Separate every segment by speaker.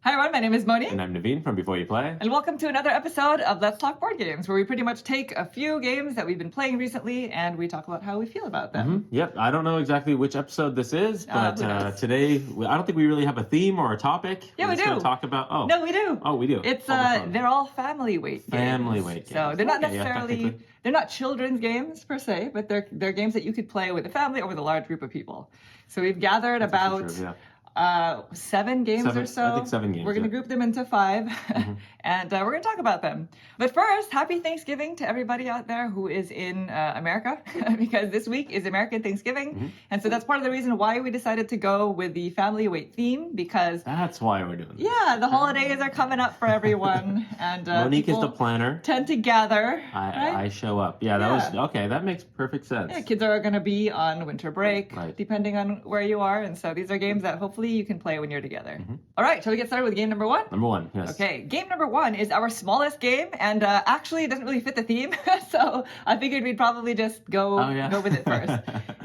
Speaker 1: Hi everyone, my name is Moni.
Speaker 2: And I'm Naveen from Before You Play.
Speaker 1: And welcome to another episode of Let's Talk Board Games, where we pretty much take a few games that we've been playing recently and we talk about how we feel about them.
Speaker 2: Yep, I don't know exactly which episode this is, but today, I don't think we really have a theme or a topic.
Speaker 1: Yeah, we do.
Speaker 2: Gonna talk about,
Speaker 1: No, we do.
Speaker 2: Oh, we do.
Speaker 1: It's, they're all family weight games.
Speaker 2: Family weight games.
Speaker 1: So they're not necessarily, they're not children's games per se, but they're games that you could play with a family or with a large group of people. So we've gathered about... 7 games or so.
Speaker 2: I think 7 games.
Speaker 1: We're going to group them into 5, and we're going to talk about them. But first, happy Thanksgiving to everybody out there who is in America, because this week is American Thanksgiving. And so that's part of the reason why we decided to go with the family weight theme, because...
Speaker 2: That's why we're doing this.
Speaker 1: Yeah, the holidays are coming up for everyone, and
Speaker 2: Monique is the planner.
Speaker 1: Tend to gather.
Speaker 2: I show up. Yeah, that makes perfect sense.
Speaker 1: Yeah, kids are going to be on winter break, depending on where you are, and so these are games that hopefully you can play when you're together. All right, shall we get started with game number 1?
Speaker 2: Number 1, yes.
Speaker 1: Okay, game number 1 is our smallest game, and actually it doesn't really fit the theme, so I figured we'd probably just go with it first.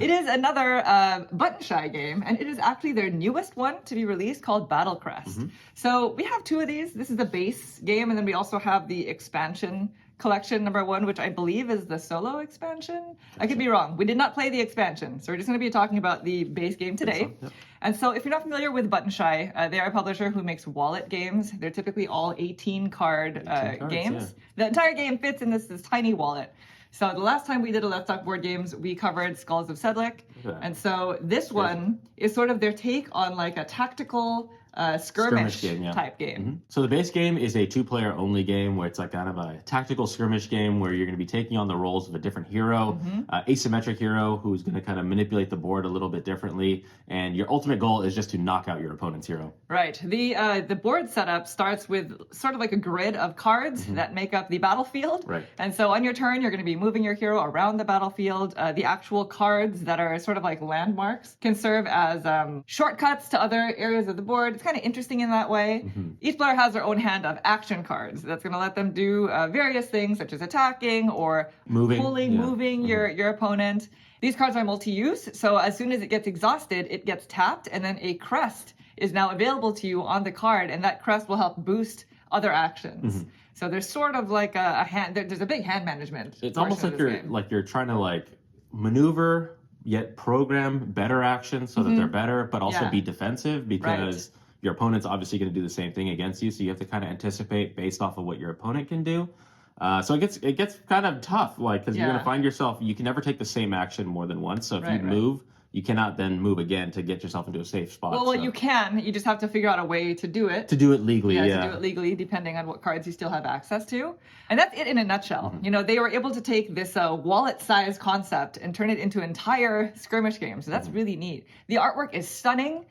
Speaker 1: It is another button shy game, and it is actually their newest one to be released, called Battlecrest. So we have 2 of these. This is the base game, and then we also have the expansion collection number 1, which I believe is the solo expansion. I could be wrong. We did not play the expansion, so we're just going to be talking about the base game today. And so if you're not familiar with Button Shy, they are a publisher who makes wallet games. They're typically all 18 card games. The entire game fits in this tiny wallet. So the last time we did a Let's Talk Board Games, we covered Skulls of Sedlic. And so this one is sort of their take on like a tactical skirmish game, type game.
Speaker 2: So the base game is a 2-player only game where it's like kind of a tactical skirmish game where you're going to be taking on the roles of a different hero, asymmetric hero who's going to kind of manipulate the board a little bit differently, and your ultimate goal is just to knock out your opponent's hero.
Speaker 1: Right. The board setup starts with sort of like a grid of cards that make up the battlefield.
Speaker 2: Right.
Speaker 1: And so on your turn, you're going to be moving your hero around the battlefield. The actual cards that are sort of like landmarks can serve as shortcuts to other areas of the board. It's kind of interesting in that way. Each player has their own hand of action cards that's going to let them do various things such as attacking or moving your opponent. These cards are multi-use, so as soon as it gets exhausted, it gets tapped, and then a crest is now available to you on the card, and that crest will help boost other actions. So there's sort of like a hand. There's a big hand management.
Speaker 2: It's almost like you're trying to maneuver yet program better actions so that they're better, but also be defensive because your opponent's obviously going to do the same thing against you. So you have to kind of anticipate based off of what your opponent can do. So it gets kind of tough, because you're going to find yourself, you can never take the same action more than once. So if you move, you cannot then move again to get yourself into a safe spot.
Speaker 1: Well, you can. You just have to figure out a way to do it.
Speaker 2: To do it legally,
Speaker 1: to do it legally, depending on what cards you still have access to. And that's it in a nutshell. You know, they were able to take this wallet-sized concept and turn it into an entire skirmish game. So that's really neat. The artwork is stunning.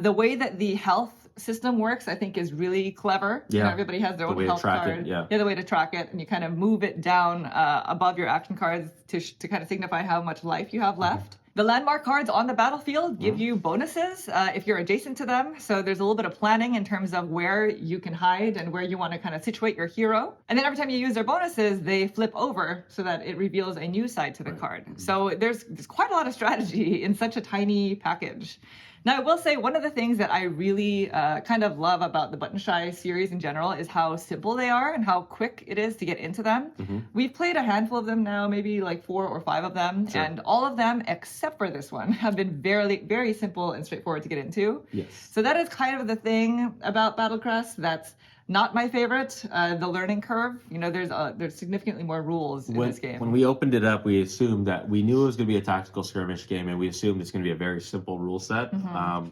Speaker 1: The way that the health system works, I think, is really clever.
Speaker 2: Yeah.
Speaker 1: You know, everybody has their own health card. The way to track it, and you kind of move it down above your action cards to kind of signify how much life you have left. The landmark cards on the battlefield give you bonuses if you're adjacent to them. So there's a little bit of planning in terms of where you can hide and where you want to kind of situate your hero. And then every time you use their bonuses, they flip over so that it reveals a new side to the card. So there's quite a lot of strategy in such a tiny package. Now, I will say one of the things that I really kind of love about the Button Shy series in general is how simple they are and how quick it is to get into them. We've played a handful of them now, maybe like 4 or 5 of them, and all of them, except for this one, have been very, very simple and straightforward to get into. So that is kind of the thing about Battlecrest that's not my favorite, the learning curve. You know, there's significantly more rules in this game.
Speaker 2: When we opened it up, we assumed that we knew it was going to be a tactical skirmish game, and we assumed it's going to be a very simple rule set.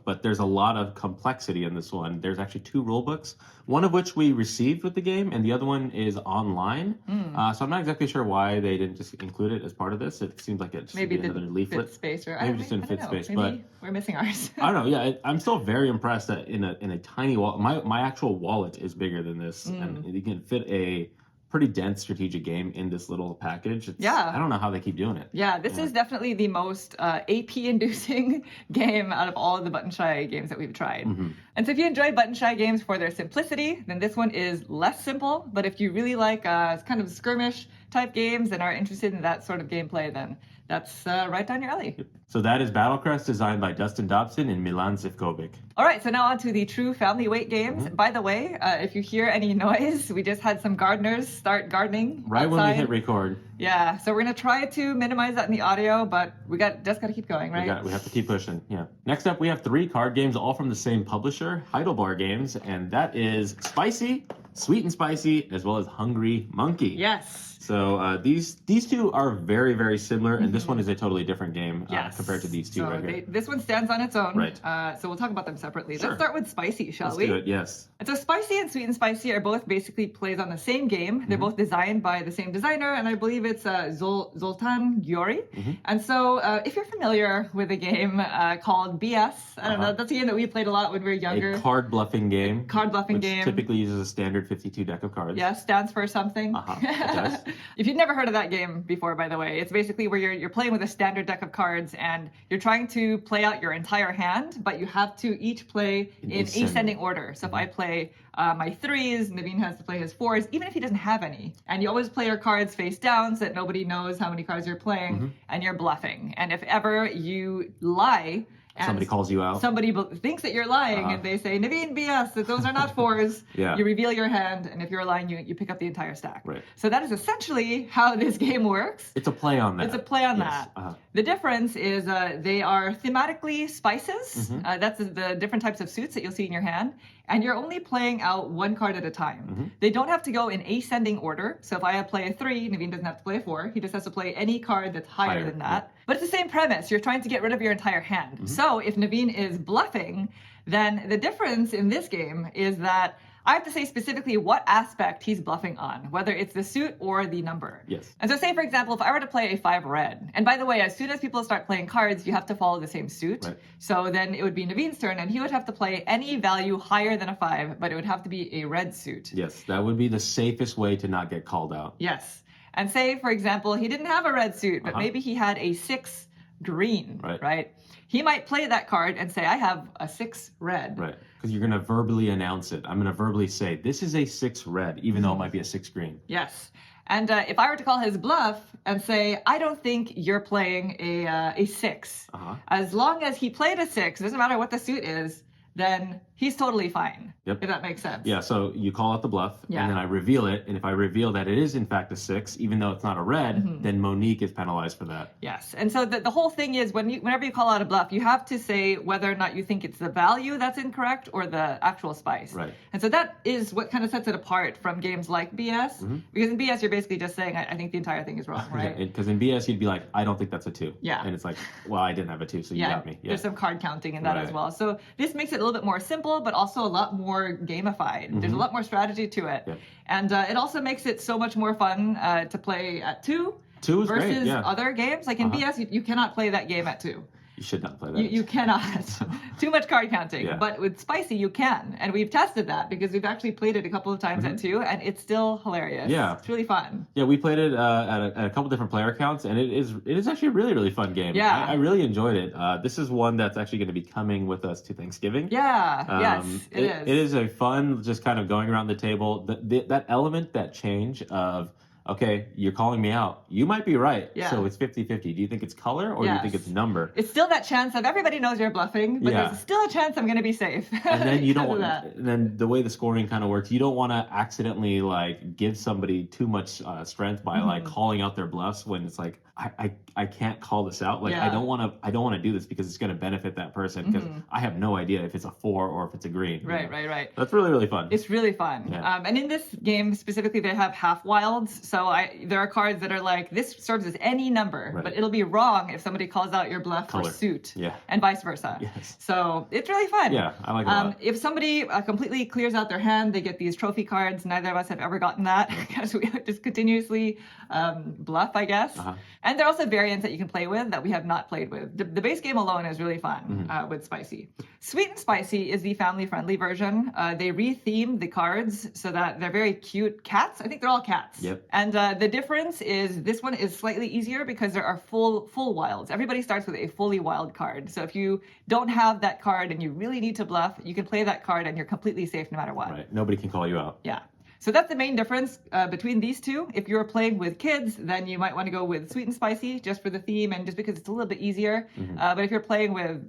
Speaker 2: But there's a lot of complexity in this one. There's actually 2 rule books, one of which we received with the game, and the other one is online. So I'm not exactly sure why they didn't just include it as part of this. It seems like it should be another leaflet.
Speaker 1: Fit space, or
Speaker 2: maybe just didn't fit space.
Speaker 1: Maybe we're missing ours.
Speaker 2: I don't know. Yeah, I'm still very impressed that in a tiny wallet, my actual wallet is bigger than this, and you can fit a pretty dense strategic game in this little package. I don't know how they keep doing it.
Speaker 1: Yeah, this is definitely the most AP-inducing game out of all of the Button Shy games that we've tried. And so if you enjoy Button Shy games for their simplicity, then this one is less simple. But if you really like kind of skirmish type games and are interested in that sort of gameplay, then that's right down your alley.
Speaker 2: So that is Battlecrest, designed by Dustin Dobson and Milan Zivkovic.
Speaker 1: All right, so now on to the true family weight games. By the way, if you hear any noise, we just had some gardeners start gardening
Speaker 2: right
Speaker 1: outside.
Speaker 2: When we hit record.
Speaker 1: Yeah, so we're gonna try to minimize that in the audio, but we just gotta keep going, right?
Speaker 2: We have to keep pushing. Yeah. Next up, we have 3 card games, all from the same publisher, Heidelberg Games, and that is Spicy, Sweet and Spicy, as well as Hungry Monkey.
Speaker 1: Yes.
Speaker 2: So these two are very, very similar, and this one is a totally different game compared to these two
Speaker 1: so
Speaker 2: right here.
Speaker 1: This one stands on its own.
Speaker 2: Right.
Speaker 1: So we'll talk about them separately.
Speaker 2: Sure.
Speaker 1: Let's start with Spicy, shall we?
Speaker 2: Let's do it, yes.
Speaker 1: And so Spicy and Sweet and Spicy are both basically plays on the same game. They're both designed by the same designer, and I believe it's Zoltan Gyuri. And so if you're familiar with a game called BS, I don't know, that's a game that we played a lot when we were younger.
Speaker 2: A card bluffing game.
Speaker 1: Which
Speaker 2: typically uses a standard 52 deck of cards.
Speaker 1: Yeah, stands for something.
Speaker 2: It does.
Speaker 1: If you've never heard of that game before, by the way, it's basically where you're playing with a standard deck of cards and you're trying to play out your entire hand, but you have to each play in ascending order. So if I play my 3s, Naveen has to play his 4s, even if he doesn't have any. And you always play your cards face down so that nobody knows how many cards you're playing, and you're bluffing. And if ever you lie, and
Speaker 2: somebody calls you out.
Speaker 1: Somebody thinks that you're lying, and they say, Naveen, BS, that those are not 4s. You reveal your hand, and if you're lying, you pick up the entire stack.
Speaker 2: Right.
Speaker 1: So that is essentially how this game works.
Speaker 2: It's a play on that.
Speaker 1: It's a play on that. The difference is they are thematically spices. That's the different types of suits that you'll see in your hand. And you're only playing out one card at a time. They don't have to go in ascending order. So if I play a 3, Naveen doesn't have to play a 4. He just has to play any card that's higher than that. But it's the same premise. You're trying to get rid of your entire hand. So if Naveen is bluffing, then the difference in this game is that I have to say specifically what aspect he's bluffing on, whether it's the suit or the number.
Speaker 2: Yes.
Speaker 1: And so say, for example, if I were to play a 5 red, and by the way, as soon as people start playing cards, you have to follow the same suit.
Speaker 2: Right.
Speaker 1: So then it would be Naveen's turn, and he would have to play any value higher than a 5, but it would have to be a red suit.
Speaker 2: Yes, that would be the safest way to not get called out.
Speaker 1: Yes. And say, for example, he didn't have a red suit, but maybe he had a 6 green, right? He might play that card and say, I have a 6 red.
Speaker 2: Right, because you're going to verbally announce it. I'm going to verbally say, this is a 6 red, even though it might be a 6 green.
Speaker 1: Yes. And if I were to call his bluff and say, I don't think you're playing a 6, as long as he played a 6, it doesn't matter what the suit is, then he's totally fine. If that makes sense.
Speaker 2: Yeah, so you call out the bluff, and then I reveal it, and if I reveal that it is in fact a 6, even though it's not a red, then Monique is penalized for that.
Speaker 1: Yes, and so the whole thing is whenever you call out a bluff, you have to say whether or not you think it's the value that's incorrect or the actual spice.
Speaker 2: Right.
Speaker 1: And so that is what kind of sets it apart from games like BS, because in BS you're basically just saying, I think the entire thing is wrong, right?
Speaker 2: Because in BS you'd be like, I don't think that's a 2.
Speaker 1: Yeah.
Speaker 2: And it's like, well, I didn't have a 2, so you got me.
Speaker 1: There's some card counting in that as well. So this makes it a little bit more simple, but also a lot more gamified. There's a lot more strategy to it. And it also makes it so much more fun to play at 2
Speaker 2: is
Speaker 1: versus
Speaker 2: great,
Speaker 1: other games. Like in BS, you cannot play that game at 2.
Speaker 2: You should not play that.
Speaker 1: You cannot. Too much card counting. But with Spicy, you can. And we've tested that because we've actually played it a couple of times at 2, and it's still hilarious.
Speaker 2: Yeah.
Speaker 1: It's really fun.
Speaker 2: Yeah, we played it at a couple different player counts, and it is actually a really, really fun game.
Speaker 1: Yeah.
Speaker 2: I really enjoyed it. This is one that's actually going to be coming with us to Thanksgiving.
Speaker 1: Yeah, yes, it is.
Speaker 2: It is a fun, just kind of going around the table. That element, that change of, okay, you're calling me out. You might be right. So it's 50-50. Do you think it's color or do you think it's number?
Speaker 1: It's still that chance of everybody knows you're bluffing, but there's still a chance I'm going to be safe.
Speaker 2: And then you don't. And then the way the scoring kind of works, you don't want to accidentally like give somebody too much strength by like calling out their bluffs when it's like I can't call this out. Like I don't want to do this because it's going to benefit that person because I have no idea if it's a 4 or if it's a green.
Speaker 1: Right.
Speaker 2: That's really, really fun.
Speaker 1: It's really fun. And in this game specifically, they have half wilds. So there are cards that are like, this serves as any number, but it'll be wrong if somebody calls out your bluff for suit, and vice versa. So it's really fun.
Speaker 2: Yeah, I like it a lot.
Speaker 1: If somebody completely clears out their hand, they get these trophy cards. Neither of us have ever gotten that because we just continuously bluff, I guess. And there are also variants that you can play with that we have not played with. The base game alone is really fun with Spicy. Sweet and Spicy is the family-friendly version. They re-themed the cards so that they're very cute cats. I think they're all cats. And the difference is this one is slightly easier because there are full wilds. Everybody starts with a fully wild card. So if you don't have that card and you really need to bluff, you can play that card and you're completely safe no matter what.
Speaker 2: Right. Nobody can call you out.
Speaker 1: Yeah. So that's the main difference between these two. If you're playing with kids, then you might want to go with sweet and spicy just for the theme and just because it's a little bit easier. But if you're playing with,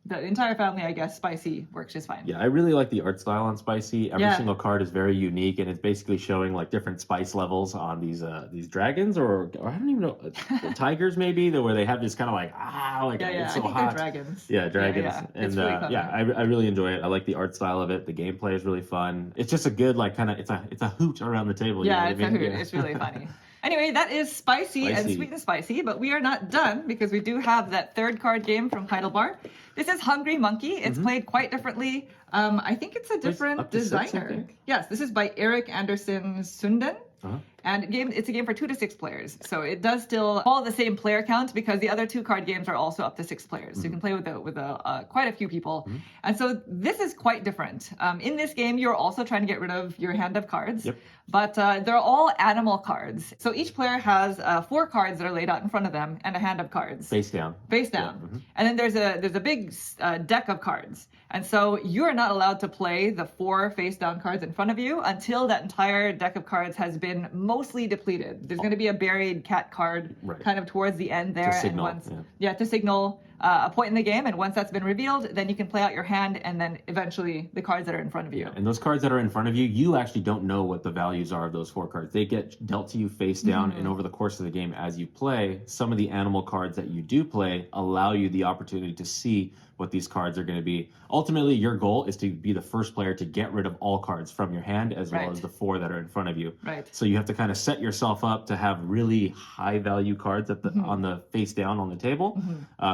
Speaker 1: the entire family, I guess spicy works just fine.
Speaker 2: Yeah, I really like the art style on spicy. Every single card is very unique, and it's basically showing like different spice levels on these dragons, or I don't even know, tigers maybe, where they have this kind of like it's so
Speaker 1: I think
Speaker 2: hot.
Speaker 1: They're dragons.
Speaker 2: Yeah, dragons.
Speaker 1: And
Speaker 2: it's really I really enjoy it. I like the art style of it. The gameplay is really fun. It's just a good it's a hoot around the table.
Speaker 1: Yeah, it's a hoot. Yeah. It's really funny. Anyway, that is spicy and sweet and spicy, but we are not done because we do have that third card game from Heidelberg. This is Hungry Monkey. It's played quite differently. I think it's a different designer. Yes, this is by Erik Andersen Sunden. And it's a game for 2 to 6 players. So it does still follow the same player count because the other 2 card games are also up to 6 players. So you can play with quite a few people. And so this is quite different. In this game, you're also trying to get rid of your hand of cards. But they're all animal cards. So each player has 4 cards that are laid out in front of them and a hand of cards.
Speaker 2: Face down.
Speaker 1: Face down. And then there's a big deck of cards. And so you're not allowed to play the 4 face down cards in front of you until that entire deck of cards has been mostly depleted. There's going to be a buried cat card kind of towards the end there.
Speaker 2: To signal,
Speaker 1: to signal a point in the game. And once that's been revealed, then you can play out your hand and then eventually the cards that are in front of you.
Speaker 2: And those cards that are in front of you, you actually don't know what the values are of those 4 cards. They get dealt to you face down, and over the course of the game as you play, some of the animal cards that you do play allow you the opportunity to see what these cards are going to be. Ultimately, your goal is to be the first player to get rid of all cards from your hand as well as the 4 that are in front of you. So you have to kind of set yourself up to have really high value cards at on the face down on the table,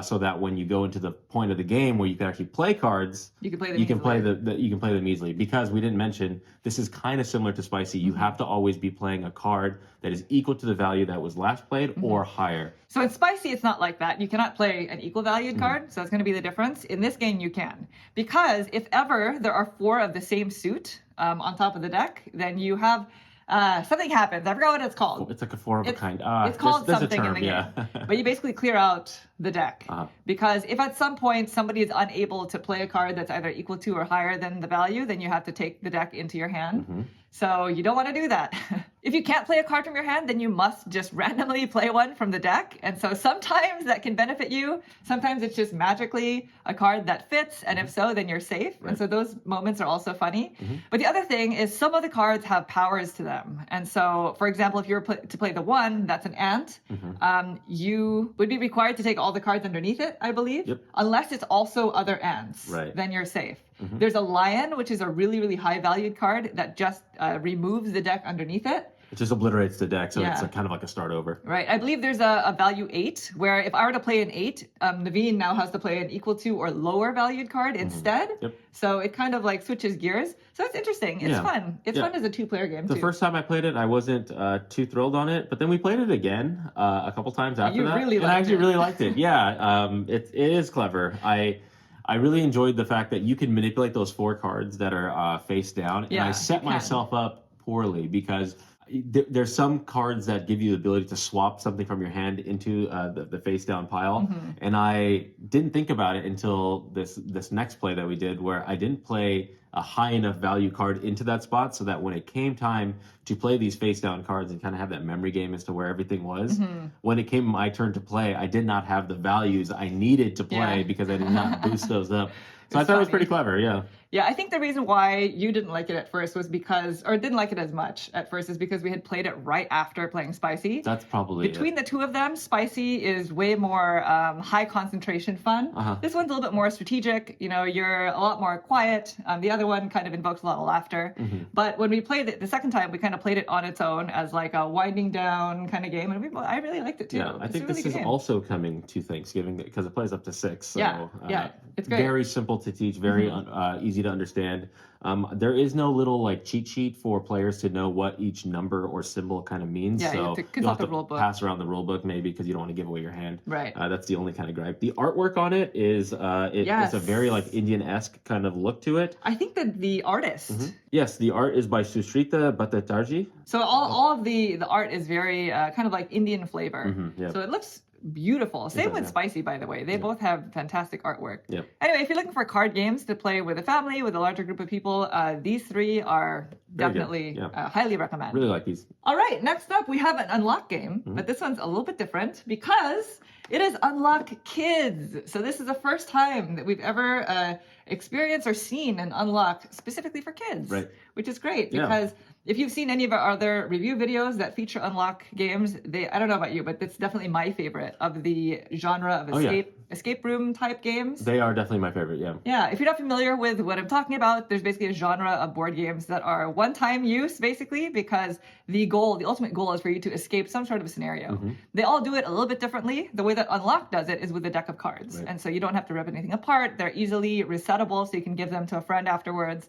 Speaker 2: so that when you go into the point of the game where you can actually play cards, you can play them easily. Because we didn't mention, this is kind of similar to Spicy. You have to always be playing a card that is equal to the value that was last played or higher.
Speaker 1: So in Spicy, it's not like that. You cannot play an equal valued card, so that's going to be the difference. In this game, you can. Because if ever there are 4 of the same suit on top of the deck, then you have something happens. I forgot what it's called.
Speaker 2: It's like a 4 of a kind.
Speaker 1: It's called
Speaker 2: there's
Speaker 1: something
Speaker 2: a term,
Speaker 1: in the game. But you basically clear out the deck. Because if at some point somebody is unable to play a card that's either equal to or higher than the value, then you have to take the deck into your hand. So you don't want to do that. If you can't play a card from your hand, then you must just randomly play one from the deck. And so sometimes that can benefit you. Sometimes it's just magically a card that fits. And if so, then you're safe. And so those moments are also funny. But the other thing is some of the cards have powers to them. And so, for example, if you were to play the 1, that's an ant, you would be required to take all the cards underneath it, I believe. Unless it's also other ants. Then you're safe. There's a lion, which is a really, really high valued card that just removes the deck underneath it.
Speaker 2: It just obliterates the deck, so it's kind of like a start over.
Speaker 1: Right. I believe there's a value 8, where if I were to play an 8, Naveen now has to play an equal to or lower valued card instead. So it kind of like switches gears. So it's interesting. It's fun. It's fun as a 2-player game, too.
Speaker 2: The first time I played it, I wasn't too thrilled on it, but then we played it again a couple times after that. I actually really liked it. It is clever. I really enjoyed the fact that you can manipulate those 4 cards that are face down, and I set myself up poorly because there's some cards that give you the ability to swap something from your hand into the face down pile, and I didn't think about it until this next play that we did, where I didn't play a high enough value card into that spot, so that when it came time to play these face down cards and kind of have that memory game as to where everything was, when it came my turn to play, I did not have the values I needed to play because I did not boost those up. So I thought it was pretty clever,
Speaker 1: Yeah, I think the reason why you didn't like it at first was because, or didn't like it as much at first, is because we had played it right after playing Spicy.
Speaker 2: That's probably
Speaker 1: Between the 2 of them, Spicy is way more high concentration fun. This one's a little bit more strategic. You're a lot more quiet. The other one kind of invokes a lot of laughter. But when we played it the second time, we kind of played it on its own as like a winding down kind of game. And I really liked it too.
Speaker 2: Yeah, I think this is also coming to Thanksgiving because it plays up to 6. So,
Speaker 1: it's great.
Speaker 2: Very simple to teach, very easy to understand. There is no little like cheat sheet for players to know what each number or symbol kind of means.
Speaker 1: Yeah,
Speaker 2: so
Speaker 1: you'll have to
Speaker 2: pass around the rule book maybe because you don't want to give away your hand.
Speaker 1: Right.
Speaker 2: That's the only kind of gripe. The artwork on it is it's a very like Indian-esque kind of look to it.
Speaker 1: I think that the artist.
Speaker 2: Yes, the art is by Sushrita Bhattacharjee.
Speaker 1: So all of the art is very kind of like Indian flavor. So it looks beautiful. Same with Spicy, by the way. They both have fantastic artwork.
Speaker 2: Yep.
Speaker 1: Anyway, if you're looking for card games to play with a family, with a larger group of people, these three are definitely highly recommend.
Speaker 2: Really like these.
Speaker 1: All right, next up we have an Unlock game, but this one's a little bit different because it is Unlock Kids. So this is the first time that we've ever experienced or seen an Unlock specifically for kids, which is great because if you've seen any of our other review videos that feature Unlock games, I don't know about you, but it's definitely my favorite of the genre of escape room type games.
Speaker 2: They are definitely my favorite,
Speaker 1: Yeah, if you're not familiar with what I'm talking about, there's basically a genre of board games that are one-time use, basically, because the ultimate goal is for you to escape some sort of a scenario. They all do it a little bit differently. The way that Unlock does it is with a deck of cards. And so you don't have to rip anything apart. They're easily resettable, so you can give them to a friend afterwards.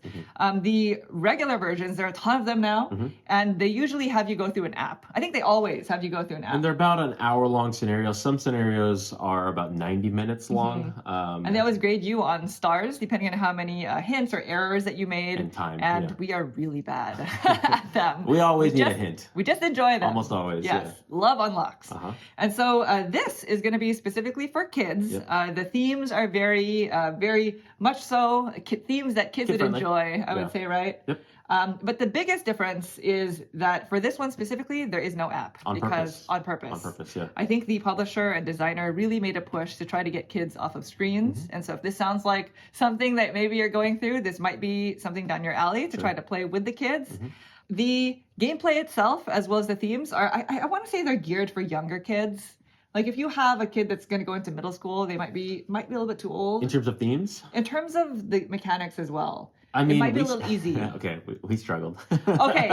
Speaker 1: The regular versions, there are a ton of them now, and they usually have you go through an app. I think they always have you go through an app.
Speaker 2: And they're about an hour-long scenario. Some scenarios are about 90 minutes long.
Speaker 1: And they always grade you on stars, depending on how many hints or errors that you made.
Speaker 2: And time.
Speaker 1: And we are really bad at them.
Speaker 2: We always need a hint.
Speaker 1: We just enjoy them.
Speaker 2: Almost always,
Speaker 1: yes. Love unlocks. And so this is going to be specifically for kids. The themes are very, very much so themes that kids would enjoy, I would say, right?
Speaker 2: Yep.
Speaker 1: But the biggest difference is that for this one specifically, there is no app.
Speaker 2: On purpose.
Speaker 1: On purpose.
Speaker 2: On purpose, yeah.
Speaker 1: I think the publisher and designer really made a push to try to get kids off of screens. And so if this sounds like something that maybe you're going through, this might be something down your alley to try to play with the kids. The gameplay itself, as well as the themes, are I want to say they're geared for younger kids. Like if you have a kid that's going to go into middle school, they might be a little bit too old.
Speaker 2: In terms of themes?
Speaker 1: In terms of the mechanics as well.
Speaker 2: I mean,
Speaker 1: it might be a little easy.
Speaker 2: Okay, we struggled.
Speaker 1: Okay,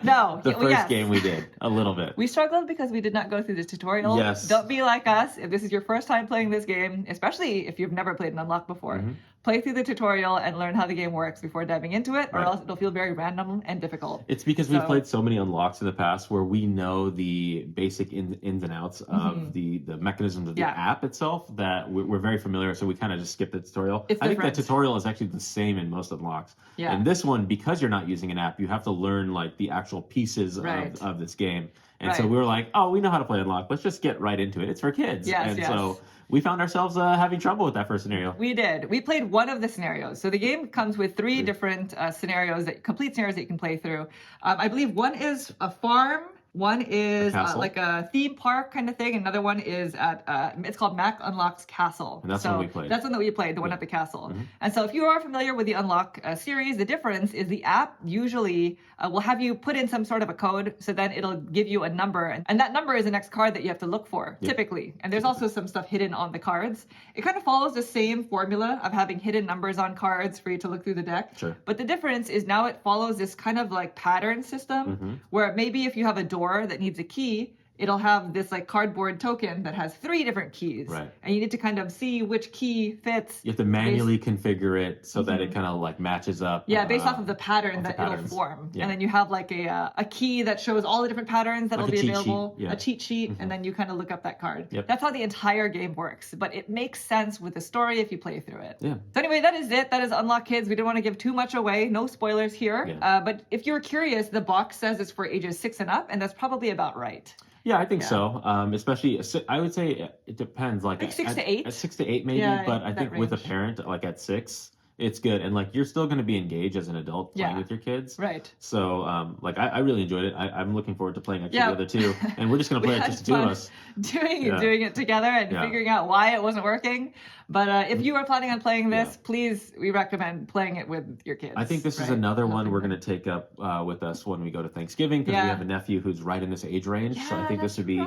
Speaker 1: no.
Speaker 2: The first game we did, a little bit.
Speaker 1: We struggled because we did not go through the tutorial.
Speaker 2: Yes.
Speaker 1: Don't be like us. If this is your first time playing this game, especially if you've never played an Unlock before, play through the tutorial and learn how the game works before diving into it, or else it'll feel very random and difficult.
Speaker 2: It's because we've played so many Unlocks in the past where we know the basic ins and outs of the mechanisms of the app itself that we're very familiar, so we kind of just skip the tutorial. I think that tutorial is actually the same in most Unlocks.
Speaker 1: Yeah.
Speaker 2: And this one, because you're not using an app, you have to learn like the actual pieces of this game. And so we were like, oh, we know how to play Unlock. Let's just get right into it. It's for kids. So we found ourselves having trouble with that first scenario.
Speaker 1: We did. We played one of the scenarios. So the game comes with three different complete scenarios that you can play through. I believe one is a farm. One is like a theme park kind of thing. Another one is it's called Mac Unlocks Castle.
Speaker 2: And that's one we played.
Speaker 1: That's one that we played, the one at the castle. And so if you are familiar with the Unlock series, the difference is the app usually will have you put in some sort of a code, so then it'll give you a number. And that number is the next card that you have to look for, typically. And there's also some stuff hidden on the cards. It kind of follows the same formula of having hidden numbers on cards for you to look through the deck.
Speaker 2: Sure.
Speaker 1: But the difference is now it follows this kind of like pattern system where maybe if you have a door that needs a key, it'll have this like cardboard token that has 3 different keys.
Speaker 2: Right.
Speaker 1: And you need to kind of see which key fits.
Speaker 2: You have to manually configure it so that it kind of like matches up.
Speaker 1: Yeah, based off of the pattern that it'll form. Yeah. And then you have like a key that shows all the different patterns that'll be available. A cheat sheet, and then you kind of look up that card.
Speaker 2: Yep.
Speaker 1: That's how the entire game works. But it makes sense with the story if you play through it.
Speaker 2: Yeah.
Speaker 1: So anyway, that is it. That is Unlock Kids. We didn't want to give too much away. No spoilers here.
Speaker 2: Yeah.
Speaker 1: But if you're curious, the box says it's for ages 6 and up, and that's probably about right.
Speaker 2: Yeah, I think so. Especially, I would say it depends. Like
Speaker 1: 6 to 8.
Speaker 2: 6 to 8 maybe, but I think with a parent, like at 6, it's good. And like you're still going to be engaged as an adult playing with your kids.
Speaker 1: Right.
Speaker 2: So like I really enjoyed it. I'm looking forward to playing actually the other two. And we're just going to play it just the two of us.
Speaker 1: Doing it together and figuring out why it wasn't working. But if you are planning on playing this, please, we recommend playing it with your kids.
Speaker 2: I think this is another one we're going to take up with us when we go to Thanksgiving, because we have a nephew who's right in this age range. So I think this would be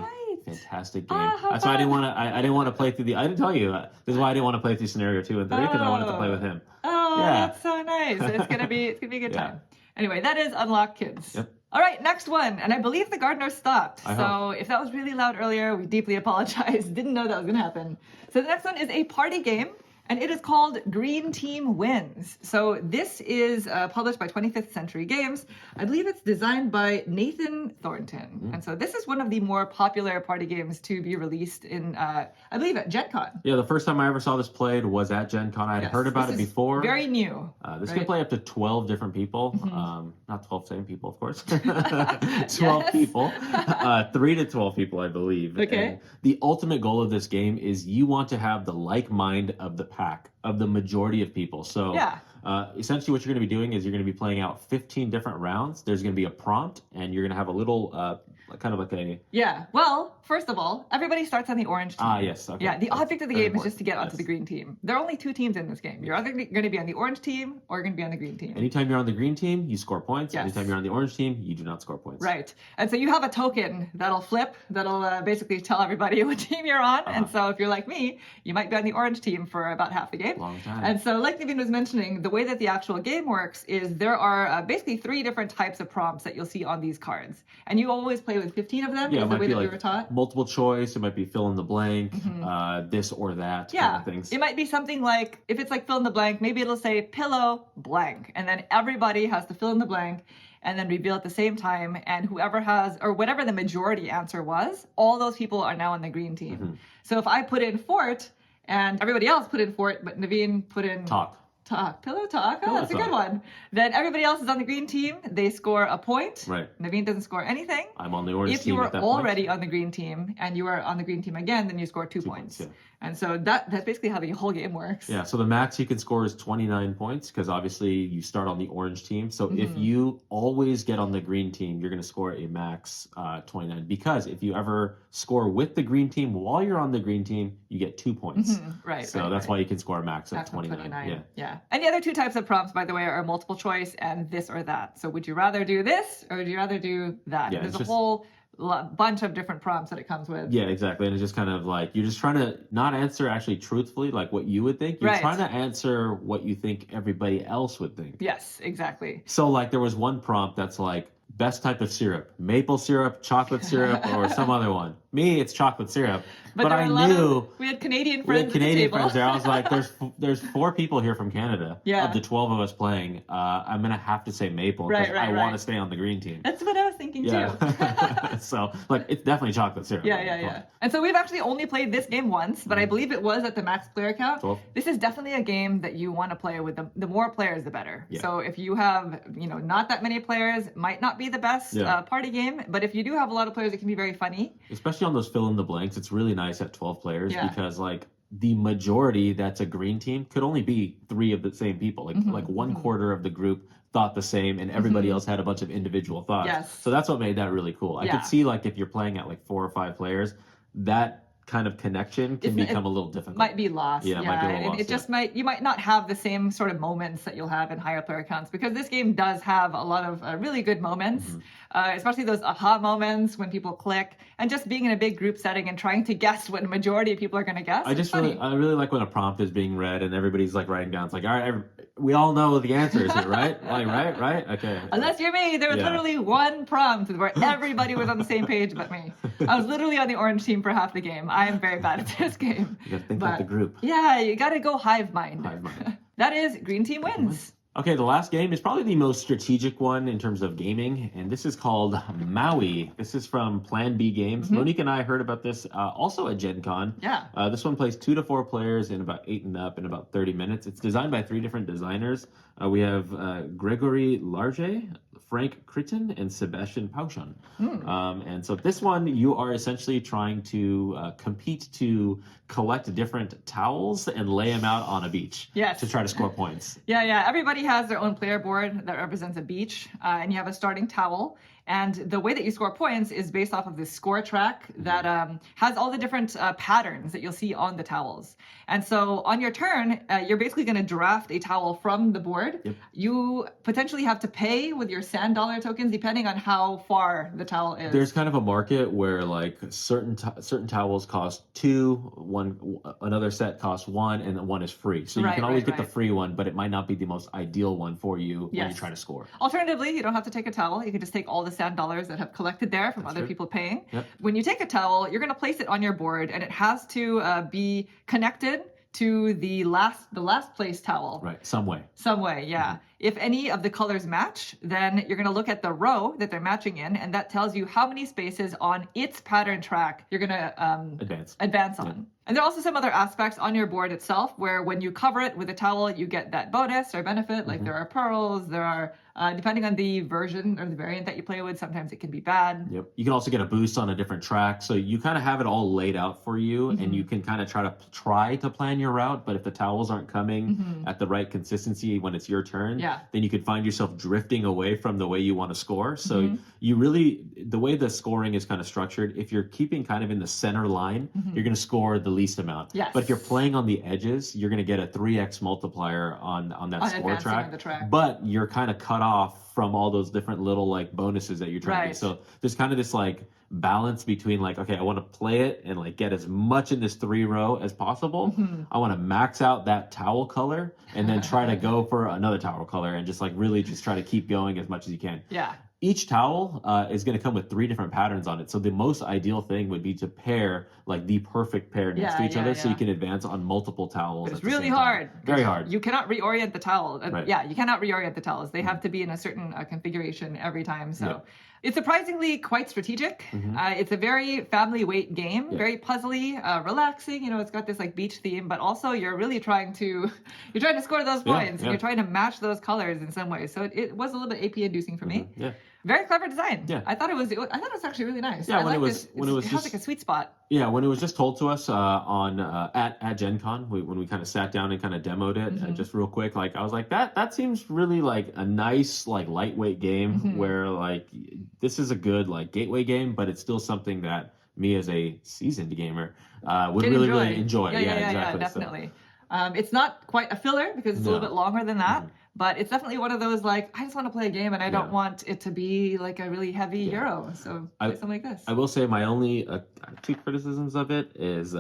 Speaker 2: fantastic game. That's why I didn't want to. I didn't want to play through I didn't tell you. This is why I didn't want to play through scenario 2 and 3, because I wanted to play with him.
Speaker 1: Oh, that's so nice. It's gonna be a good time. Anyway, that is Unlock Kids.
Speaker 2: Yep.
Speaker 1: All right, next one. And I believe the gardener stopped.
Speaker 2: I
Speaker 1: so
Speaker 2: hope.
Speaker 1: If that was really loud earlier, we deeply apologize. Didn't know that was gonna happen. So the next one is a party game. And it is called Green Team Wins. So this is published by 25th Century Games. I believe it's designed by Nathan Thornton. And so this is one of the more popular party games to be released in, I believe, at Gen Con.
Speaker 2: Yeah, the first time I ever saw this played was at Gen Con. I had heard about it before.
Speaker 1: Very new.
Speaker 2: This can play up to 12 different people. Not 12 same people, of course. 12 people. 3 to 12 people, I believe.
Speaker 1: Okay.
Speaker 2: And the ultimate goal of this game is you want to have the like mind of the pack, of the majority of people. So essentially what you're going to be doing is you're going to be playing out 15 different rounds. There's going to be a prompt, and you're going to have a little kind of like a...
Speaker 1: Yeah. Well, first of all, everybody starts on the orange team.
Speaker 2: Yes. Okay.
Speaker 1: Yeah, the object of the game is just to get onto the green team. There are only 2 teams in this game. You're either going to be on the orange team or you're going to be on the green team.
Speaker 2: Anytime you're on the green team, you score points. Anytime you're on the orange team, you do not score points.
Speaker 1: Right. And so you have a token that'll flip, that'll basically tell everybody what team you're on. And so if you're like me, you might be on the orange team for about half the game.
Speaker 2: Long time.
Speaker 1: And so like Naveen was mentioning, the way that the actual game works is there are basically 3 different types of prompts that you'll see on these cards. And you always play with 15 of them.
Speaker 2: Yeah,
Speaker 1: is the way that
Speaker 2: like
Speaker 1: we were taught.
Speaker 2: Multiple choice. It might be fill in the blank, this or that kind of things.
Speaker 1: It might be something like, if it's like fill in the blank, maybe it'll say pillow blank. And then everybody has to fill in the blank and then reveal at the same time. And whoever has, or whatever the majority answer was, all those people are now on the green team. So if I put in fort and everybody else put in fort, but Naveen put in... Pillow talk. Oh, that's a good one. Then everybody else is on the green team. They score a point.
Speaker 2: Right.
Speaker 1: Naveen doesn't score anything.
Speaker 2: I'm on the orange team.
Speaker 1: If you were already on the green team and you are on the green team again, then you score 2 points. And so that's basically how the whole game works.
Speaker 2: Yeah, so the max you can score is 29 points because obviously you start on the orange team. So if you always get on the green team, you're going to score a max 29. Because if you ever score with the green team while you're on the green team, you get 2 points.
Speaker 1: Right.
Speaker 2: So that's why you can score a max of 29.
Speaker 1: Yeah. And the other 2 types of prompts, by the way, are multiple choice and this or that. So would you rather do this or would you rather do that?
Speaker 2: Yeah,
Speaker 1: there's a whole bunch of different prompts that it comes with.
Speaker 2: Yeah, exactly. And it's just kind of like, you're just trying to not answer actually truthfully, like what you would think. You're trying to answer what you think everybody else would think.
Speaker 1: Yes, exactly.
Speaker 2: So like there was one prompt that's like, best type of syrup, maple syrup, chocolate syrup, or some other one. Me, it's chocolate syrup. But I knew
Speaker 1: we had Canadian friends.
Speaker 2: We had Canadian friends there. I was like, there's 4 people here from Canada. Of the 12 of us playing, I'm gonna have to say maple because I want to stay on the green team.
Speaker 1: That's what I was thinking too.
Speaker 2: So like it's definitely chocolate syrup.
Speaker 1: Yeah. And so we've actually only played this game once, but I believe it was at the max player count.
Speaker 2: 12.
Speaker 1: This is definitely a game that you want to play with. The more players, the better. So if you have not that many players, it might not be the best party game, but if you do have a lot of players, it can be very funny.
Speaker 2: Especially on those fill in the blanks, it's really nice at 12 players because like the majority that's a green team could only be 3 of the same people. Like 1/4 of the group thought the same and everybody else had a bunch of individual thoughts. So that's what made that really cool. I could see like if you're playing at like 4 or 5 players, that kind of connection can become a little difficult.
Speaker 1: Might be lost.
Speaker 2: Yeah, it might be a little lost.
Speaker 1: It just you might not have the same sort of moments that you'll have in higher player counts because this game does have a lot of really good moments, especially those aha moments when people click and just being in a big group setting and trying to guess what a majority of people are going to guess.
Speaker 2: I really like when a prompt is being read and everybody's like writing down. It's like, all right, we all know the answers here, right? Like, right? Okay.
Speaker 1: Unless you're me, there was literally one prompt where everybody was on the same page but me. I was literally on the orange team for half the game. I am very bad at this game.
Speaker 2: You gotta think like the group.
Speaker 1: Yeah, you gotta go hive mind. That is Green Team Wins.
Speaker 2: Okay, the last game is probably the most strategic one in terms of gaming, and this is called Maui. This is from Plan B Games. Monique and I heard about this also at Gen Con.
Speaker 1: Yeah.
Speaker 2: This one plays 2 to 4 players in about 8 and up in about 30 minutes. It's designed by 3 different designers. We have Gregory Large, Frank Critton, and Sebastian Pauschon. And so this one, you are essentially trying to compete to collect different towels and lay them out on a beach to try to score points.
Speaker 1: Yeah. Everybody has their own player board that represents a beach, and you have a starting towel. And the way that you score points is based off of this score track that has all the different patterns that you'll see on the towels. And so on your turn, you're basically going to draft a towel from the board. You potentially have to pay with your sand dollar tokens depending on how far the towel is.
Speaker 2: There's kind of a market where like certain towels cost 2, another set costs 1, and then 1 is free. So you can always get the free one, but it might not be the most ideal one for you when you try to score.
Speaker 1: Alternatively, you don't have to take a towel. You can just take all the sand dollars that have collected there from other people paying. When you take a towel, you're going to place it on your board and it has to be connected to the last place towel.
Speaker 2: Right, some way.
Speaker 1: Some way, yeah. If any of the colors match, then you're going to look at the row that they're matching in, and that tells you how many spaces on its pattern track you're going to advance on. Yeah. And there are also some other aspects on your board itself where when you cover it with a towel, you get that bonus or benefit. Like there are pearls, there are, depending on the version or the variant that you play with, sometimes it can be bad.
Speaker 2: Yep. You can also get a boost on a different track. So you kind of have it all laid out for you and you can kind of try to plan your route. But if the towels aren't coming at the right consistency when it's your turn, then you could find yourself drifting away from the way you want to score. So you really, the way the scoring is kind of structured, if you're keeping kind of in the center line, you're going to score the least amount.
Speaker 1: Yes.
Speaker 2: But if you're playing on the edges, you're going to get a 3x multiplier on that score track. But you're kind of cut off from all those different little like bonuses that you're trying to get. So there's kind of this like balance between like, okay, I want to play it and like get as much in this 3-row as possible. I want to max out that towel color and then try to go for another towel color and just like really just try to keep going as much as you can.
Speaker 1: Yeah.
Speaker 2: Each towel is going to come with 3 different patterns on it. So the most ideal thing would be to pair like the perfect pair next to each other so you can advance on multiple towels.
Speaker 1: But it's really hard.
Speaker 2: Very hard.
Speaker 1: You cannot reorient the towel. Yeah, you cannot reorient the towels. They have to be in a certain configuration every time. So it's surprisingly quite strategic. It's a very family weight game, very puzzly, relaxing. You know, it's got this like beach theme, but also you're really trying to score those points and you're trying to match those colors in some way. So it was a little bit AP inducing for me.
Speaker 2: Yeah.
Speaker 1: Very clever design. Yeah. I thought it was actually really nice.
Speaker 2: Yeah,
Speaker 1: it
Speaker 2: has
Speaker 1: like a sweet spot.
Speaker 2: Yeah, when it was just told to us at Gen Con, when we kind of sat down and kind of demoed it, just real quick, like I was like, that seems really like a nice like lightweight game where like this is a good like gateway game, but it's still something that me as a seasoned gamer would really enjoy.
Speaker 1: Yeah, definitely. So. It's not quite a filler because it's a little bit longer than that. But it's definitely one of those, like, I just want to play a game and I don't want it to be like a really heavy Euro. So play something like this.
Speaker 2: I will say my only 2 criticisms of it is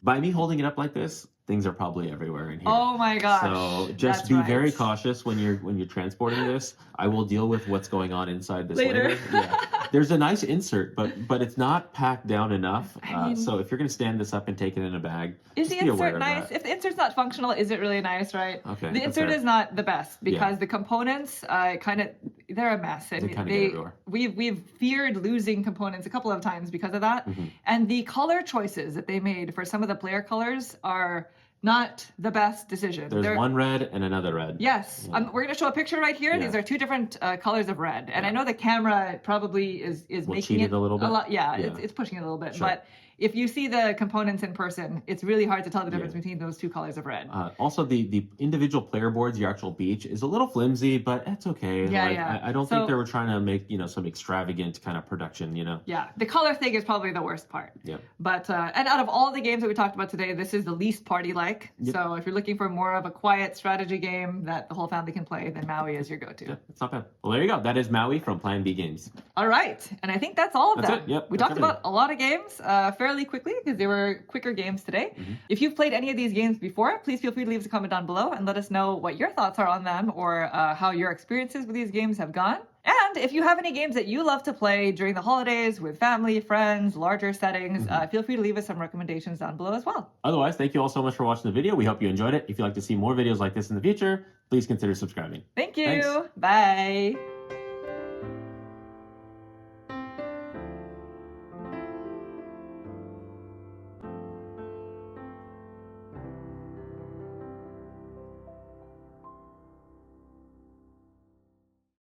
Speaker 2: by me holding it up like this, things are probably everywhere in here.
Speaker 1: Oh my gosh.
Speaker 2: So just be very cautious when you're transporting this. I will deal with what's going on inside this later. There's a nice insert, but it's not packed down enough. So if you're going to stand this up and take it in a bag,
Speaker 1: is the insert nice? If the insert's not functional, is it really nice, right?
Speaker 2: Okay.
Speaker 1: The insert is not the best because the components they're a mess. And we've feared losing components a couple of times because of that. And the color choices that they made for some of the player colors are not the best decision.
Speaker 2: There's one red and another red.
Speaker 1: Yes. We're going to show a picture right here. These are 2 different colors of red. And I know the camera probably is making it
Speaker 2: a little bit.
Speaker 1: It's pushing it a little bit. Sure. But if you see the components in person, it's really hard to tell the difference between those 2 colors of red.
Speaker 2: Also, the individual player boards, your actual beach, is a little flimsy, but it's okay. I don't think they were trying to make some extravagant kind of production.
Speaker 1: Yeah, the color thing is probably the worst part.
Speaker 2: Yeah.
Speaker 1: But and out of all the games that we talked about today, this is the least party-like. Yep. So if you're looking for more of a quiet strategy game that the whole family can play, then Maui is your go-to.
Speaker 2: Yeah, it's not bad. Well, there you go. That is Maui from Plan B Games.
Speaker 1: All right, and I think that's all of them.
Speaker 2: That's it. Yep.
Speaker 1: We talked about a lot of games fairly quickly because they were quicker games today. If you've played any of these games before, please feel free to leave us a comment down below and let us know what your thoughts are on them or how your experiences with these games have gone. And if you have any games that you love to play during the holidays with family, friends, larger settings, feel free to leave us some recommendations down below as well.
Speaker 2: Otherwise, thank you all so much for watching the video. We hope you enjoyed it. If you'd like to see more videos like this in the future, please consider subscribing.
Speaker 1: Thank you.
Speaker 2: Thanks.
Speaker 1: Bye.